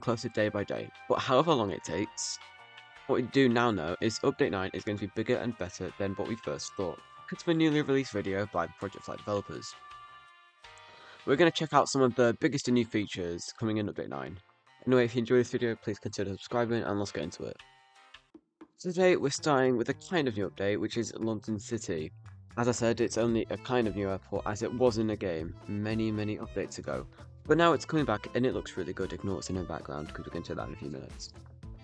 closer day by day, but however long it takes, what we do now know is Update 9 is going to be bigger and better than what we first thought, because of a newly released video by the Project Flight developers. We're going to check out some of the biggest and new features coming in Update 9. Anyway, if you enjoy this video, please consider subscribing and let's get into it. So today we're starting with a kind of new update, which is London City. As I said, it's only a kind of new airport as it was in the game many updates ago. But now it's coming back and it looks really good. Ignore what's in the background because we're going to that in a few minutes.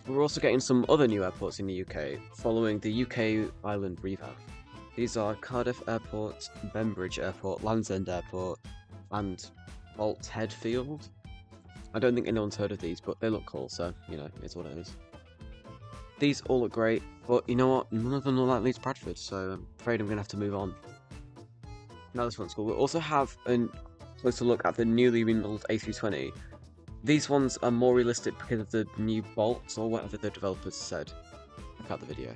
We're also getting some other new airports in the UK, following the UK Island revamp. These are Cardiff Airport, Bembridge Airport, Land's End Airport, and Bolt's Head Field. I don't think anyone's heard of these, but they look cool, so, you know, it's what it is. These all look great, but you know what? None of them look like Leeds Bradford, so I'm afraid I'm going to have to move on. Now this one's cool. We'll also have a closer look at the newly remodeled A320. These ones are more realistic because of the new bolts, or whatever the developers said. Check out the video.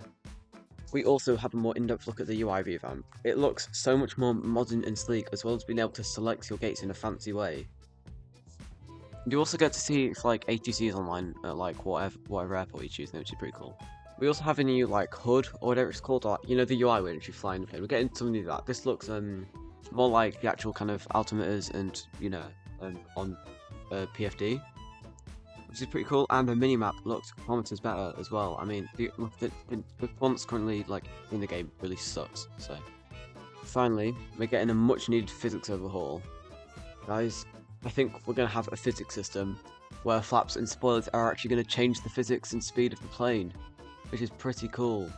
We also have a more in-depth look at the UI revamp. It looks so much more modern and sleek, as well as being able to select your gates in a fancy way. You also get to see if like ATC is online at like whatever airport you choose, which is pretty cool. We also have a new like HUD or whatever it's called, like, you know, the UI when you fly in the plane. We're getting something like that. This looks more like the actual kind of altimeters and, you know, on PFD, which is pretty cool. And the minimap looks kilometers better as well. I mean, the fonts currently like in the game really sucks. So finally, we're getting a much needed physics overhaul, guys. I think we're going to have a physics system where flaps and spoilers are actually going to change the physics and speed of the plane, which is pretty cool.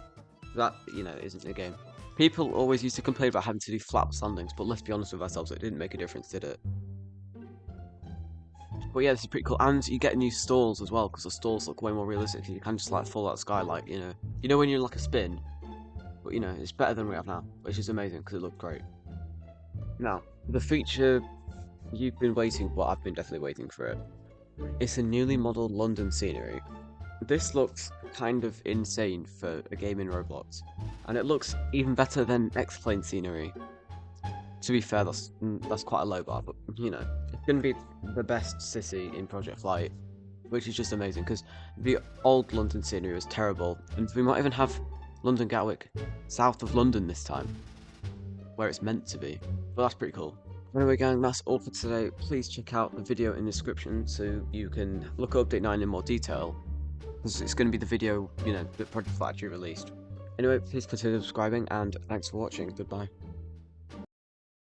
That, you know, isn't a game. People always used to complain about having to do flaps landings, but let's be honest with ourselves, it didn't make a difference, did it? But yeah, this is pretty cool, and you get new stalls as well, because the stalls look way more realistic. You can just like fall out of the sky, like, you know when you're in like a spin. But you know, it's better than we have now, which is amazing because it looked great. Now, the feature you've been waiting for, I've been definitely waiting for it. It's a newly modelled London scenery. This looks kind of insane for a game in Roblox, and it looks even better than X-Plane scenery. To be fair, that's quite a low bar, but you know, it's going to be the best city in Project Flight, which is just amazing because the old London scenery was terrible, and we might even have London Gatwick south of London this time, where it's meant to be. But that's pretty cool. Anyway gang, that's all for today. Please check out the video in the description so you can look at Update 9 in more detail, because it's going to be the video, you know, that Project Flight actually released. Anyway, please consider subscribing, and thanks for watching. Goodbye.